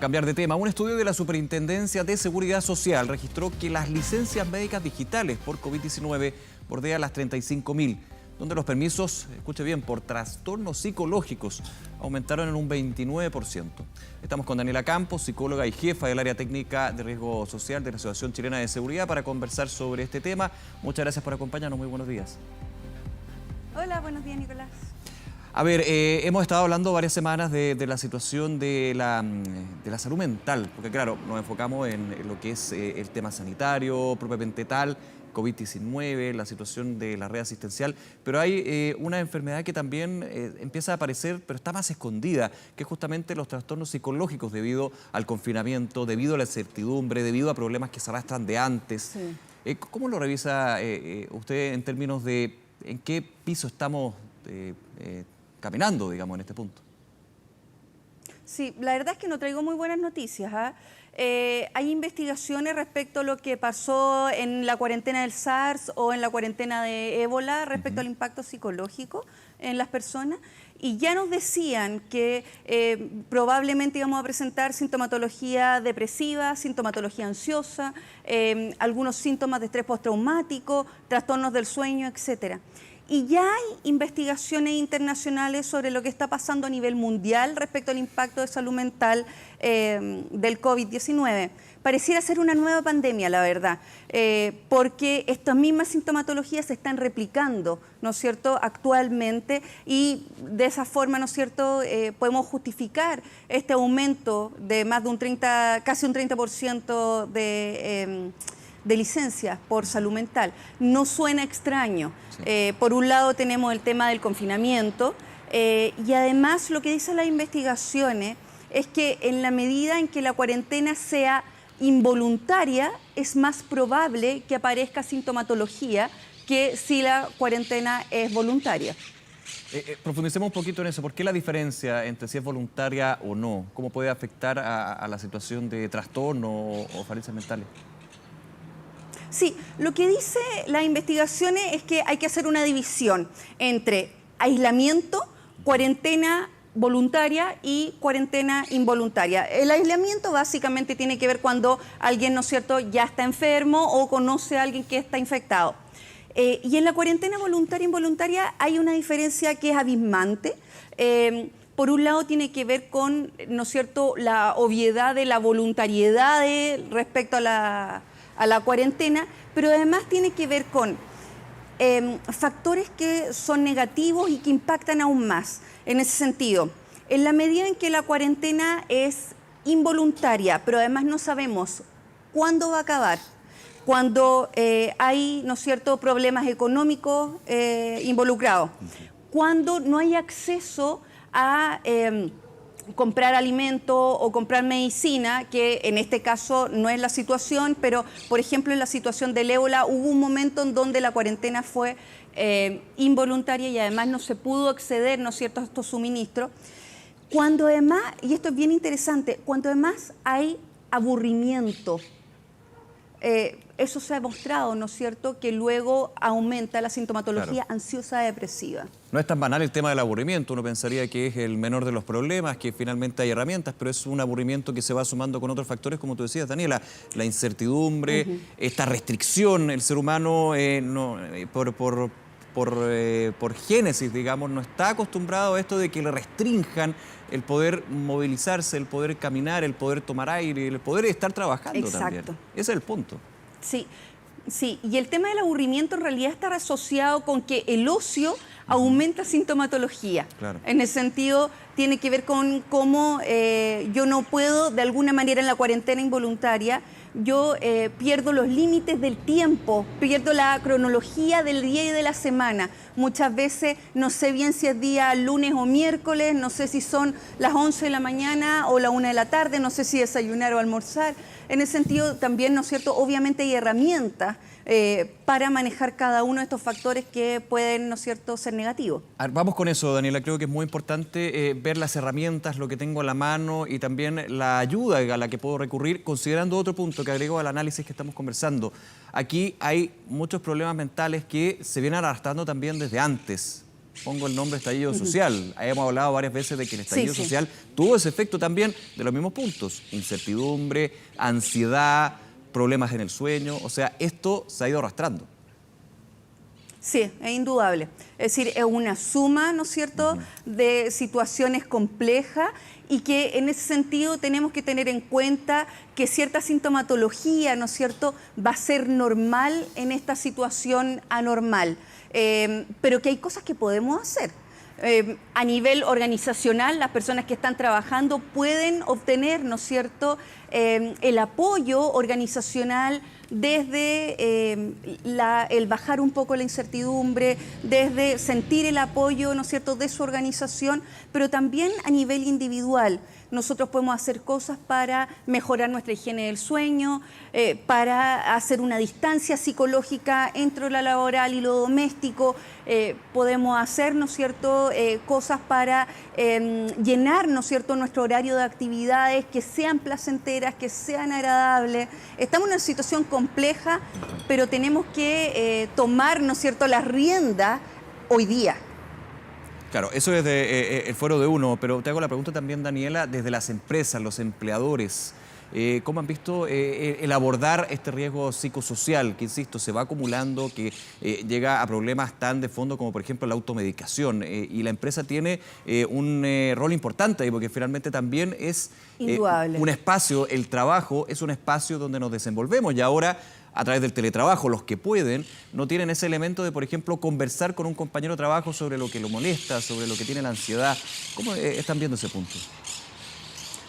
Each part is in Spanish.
cambiar de tema. Un estudio de la Superintendencia de Seguridad Social registró que las licencias médicas digitales por COVID-19 bordean las 35.000, donde los permisos, escuche bien, por trastornos psicológicos aumentaron en un 29%. Estamos con Daniela Campos, psicóloga y jefa del área técnica de riesgo social de la Asociación Chilena de Seguridad, para conversar sobre este tema. Muchas gracias por acompañarnos. Muy buenos días. Hola, buenos días, Nicolás. A ver, hemos estado hablando varias semanas de la situación de la salud mental, porque claro, nos enfocamos en lo que es el tema sanitario, propiamente tal, COVID-19, la situación de la red asistencial, pero hay una enfermedad que también empieza a aparecer, pero está más escondida, que es justamente los trastornos psicológicos debido al confinamiento, debido a la incertidumbre, debido a problemas que se arrastran de antes. Sí. ¿Cómo lo revisa usted en términos de en qué piso estamos caminando, digamos, en este punto? Sí, la verdad es que no traigo muy buenas noticias. Hay investigaciones respecto a lo que pasó en la cuarentena del SARS o en la cuarentena de ébola respecto al impacto psicológico en las personas, y ya nos decían que probablemente íbamos a presentar sintomatología depresiva, sintomatología ansiosa, algunos síntomas de estrés postraumático, trastornos del sueño, etcétera. Y ya hay investigaciones internacionales sobre lo que está pasando a nivel mundial respecto al impacto de salud mental del COVID-19. Pareciera ser una nueva pandemia, la verdad, porque estas mismas sintomatologías se están replicando, ¿no es cierto?, actualmente, y de esa forma, ¿no es cierto?, podemos justificar este aumento de más de un 30, casi un 30% de licencias por salud mental. No suena extraño. Sí. Por un lado tenemos el tema del confinamiento y además lo que dicen las investigaciones es que en la medida en que la cuarentena sea involuntaria, es más probable que aparezca sintomatología que si la cuarentena es voluntaria. Profundicemos un poquito en eso. ¿Por qué la diferencia entre si es voluntaria o no? ¿Cómo puede afectar a la situación de trastorno o falencias mentales? Sí, lo que dice las investigaciones es que hay que hacer una división entre aislamiento, cuarentena voluntaria y cuarentena involuntaria. El aislamiento básicamente tiene que ver cuando alguien, ¿no es cierto?, ya está enfermo o conoce a alguien que está infectado. Y en la cuarentena voluntaria e involuntaria hay una diferencia que es abismante. Por un lado tiene que ver con, ¿no es cierto?, la obviedad de la voluntariedad respecto a la cuarentena, pero además tiene que ver con factores que son negativos y que impactan aún más. En ese sentido, en la medida en que la cuarentena es involuntaria, pero además no sabemos cuándo va a acabar, cuando hay, ¿no es cierto?, problemas económicos involucrados, cuando no hay acceso a comprar alimento o comprar medicina, que en este caso no es la situación, pero por ejemplo en la situación del ébola hubo un momento en donde la cuarentena fue involuntaria y además no se pudo acceder, ¿no es cierto?, a estos suministros. Cuando además, y esto es bien interesante, cuando además hay aburrimiento, eso se ha demostrado, ¿no es cierto?, que luego aumenta la sintomatología ansiosa depresiva. No es tan banal el tema del aburrimiento. Uno pensaría que es el menor de los problemas, que finalmente hay herramientas, pero es un aburrimiento que se va sumando con otros factores, como tú decías, Daniela, la incertidumbre, esta restricción. El ser humano, por génesis, digamos, no está acostumbrado a esto de que le restrinjan el poder movilizarse, el poder caminar, el poder tomar aire, el poder estar trabajando también. Ese es el punto. Sí, sí, y el tema del aburrimiento en realidad está asociado con que el ocio aumenta sintomatología. Claro. En ese sentido, tiene que ver con cómo yo no puedo, de alguna manera en la cuarentena involuntaria, yo pierdo los límites del tiempo, pierdo la cronología del día y de la semana. Muchas veces no sé bien si es día lunes o miércoles, no sé si son las 11 de la mañana o la 1 de la tarde, no sé si desayunar o almorzar. En ese sentido también, ¿no es cierto?, obviamente hay herramientas para manejar cada uno de estos factores que pueden, ¿no es cierto?, ser negativos. Vamos con eso, Daniela. Creo que es muy importante ver las herramientas, lo que tengo a la mano y también la ayuda a la que puedo recurrir, considerando otro punto que agrego al análisis que estamos conversando. Aquí hay muchos problemas mentales que se vienen arrastrando también desde antes. pongo el nombre estallido social. Hemos hablado varias veces de que el estallido Sí, sí. social tuvo ese efecto también de los mismos puntos. Incertidumbre, ansiedad, problemas en el sueño. O sea, esto se ha ido arrastrando. Sí, es indudable. Es decir, es una suma, ¿no es cierto?, de situaciones complejas y que en ese sentido tenemos que tener en cuenta que cierta sintomatología, ¿no es cierto?, va a ser normal en esta situación anormal, pero que hay cosas que podemos hacer. A nivel organizacional, las personas que están trabajando pueden obtener, ¿no es cierto?, el apoyo organizacional desde el bajar un poco la incertidumbre, desde sentir el apoyo, ¿no es cierto?, de su organización, pero también a nivel individual. Nosotros podemos hacer cosas para mejorar nuestra higiene del sueño, para hacer una distancia psicológica entre lo laboral y lo doméstico. Podemos hacer, ¿no es cierto?, cosas para llenar, ¿no es cierto?, nuestro horario de actividades que sean placenteras, que sean agradables. Estamos en una situación compleja, pero tenemos que tomar, ¿no es cierto?, las riendas hoy día. Claro, eso es el fuero de uno, pero te hago la pregunta también, Daniela, desde las empresas, los empleadores, ¿cómo han visto el abordar este riesgo psicosocial que, insisto, se va acumulando, que llega a problemas tan de fondo como, por ejemplo, la automedicación? Y la empresa tiene un rol importante ahí, porque finalmente también es Indudable. un espacio, el trabajo es un espacio donde nos desenvolvemos y ahora, a través del teletrabajo, los que pueden, no tienen ese elemento de, por ejemplo, conversar con un compañero de trabajo sobre lo que lo molesta, sobre lo que tiene la ansiedad. ¿Cómo están viendo ese punto?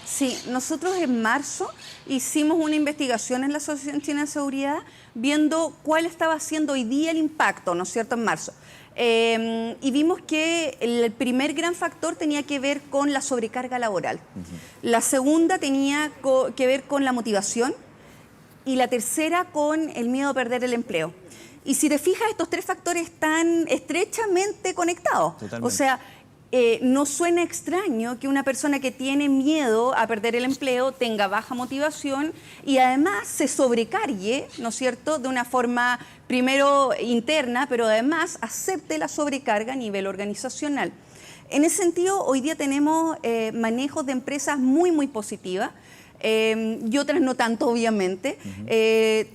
Sí, nosotros en marzo hicimos una investigación en la Asociación Chilena de Seguridad viendo cuál estaba siendo hoy día el impacto, ¿no es cierto?, en marzo. Y vimos que el primer gran factor tenía que ver con la sobrecarga laboral. La segunda tenía que ver con la motivación y la tercera con el miedo a perder el empleo. Y si te fijas, estos tres factores están estrechamente conectados. Totalmente. O sea, no suena extraño que una persona que tiene miedo a perder el empleo tenga baja motivación y además se sobrecargue, ¿no es cierto?, de una forma primero interna, pero además acepte la sobrecarga a nivel organizacional. En ese sentido, hoy día tenemos manejos de empresas muy, muy positivas. Y otras no tanto, obviamente.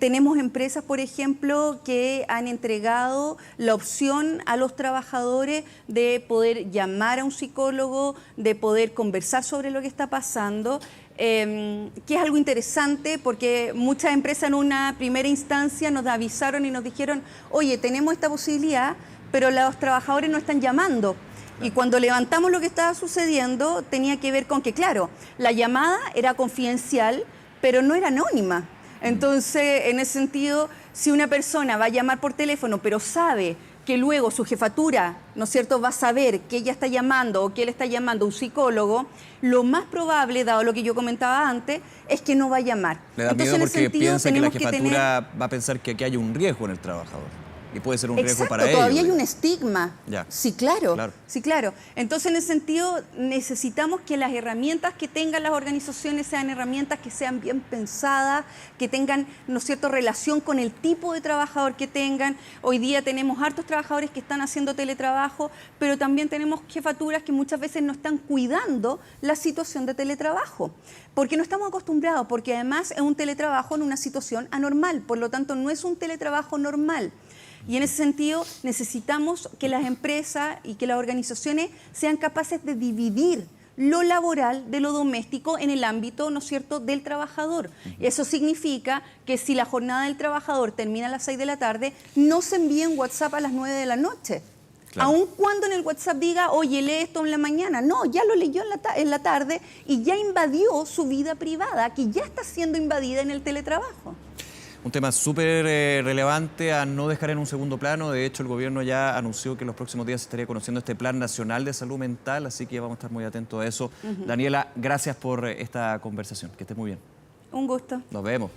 Tenemos empresas, por ejemplo, que han entregado la opción a los trabajadores de poder llamar a un psicólogo, de poder conversar sobre lo que está pasando, que es algo interesante porque muchas empresas en una primera instancia nos avisaron y nos dijeron, oye, tenemos esta posibilidad, pero los trabajadores no están llamando. Y cuando levantamos lo que estaba sucediendo, tenía que ver con que, claro, la llamada era confidencial, pero no era anónima. Entonces, en ese sentido, si una persona va a llamar por teléfono, pero sabe que luego su jefatura, ¿no es cierto?, va a saber que ella está llamando o que él está llamando a un psicólogo, lo más probable, dado lo que yo comentaba antes, es que no va a llamar. Le da Entonces, miedo en ese porque sentido, piensa que la tenemos jefatura va a pensar que aquí hay un riesgo en el trabajador. Y puede ser un riesgo Exacto, para ellos. todavía hay un estigma. Ya. Sí, claro, Claro. sí, claro. Entonces, en ese sentido, necesitamos que las herramientas que tengan las organizaciones sean herramientas que sean bien pensadas, que tengan, ¿no es cierto?, relación con el tipo de trabajador que tengan. Hoy día tenemos hartos trabajadores que están haciendo teletrabajo, pero también tenemos jefaturas que muchas veces no están cuidando la situación de teletrabajo, porque no estamos acostumbrados, porque además es un teletrabajo en una situación anormal, por lo tanto no es un teletrabajo normal. Y en ese sentido necesitamos que las empresas y que las organizaciones sean capaces de dividir lo laboral de lo doméstico en el ámbito, ¿no es cierto?, del trabajador. Eso significa que si la jornada del trabajador termina a las 6 de la tarde, no se envíe un WhatsApp a las 9 de la noche. Claro. Aun cuando en el WhatsApp diga, oye, lee esto en la mañana. No, ya lo leyó en la tarde y ya invadió su vida privada, que ya está siendo invadida en el teletrabajo. Un tema súper relevante a no dejar en un segundo plano. De hecho, el gobierno ya anunció que en los próximos días se estaría conociendo este Plan Nacional de Salud Mental, así que vamos a estar muy atentos a eso. Daniela, gracias por esta conversación. Que estés muy bien. Un gusto. Nos vemos.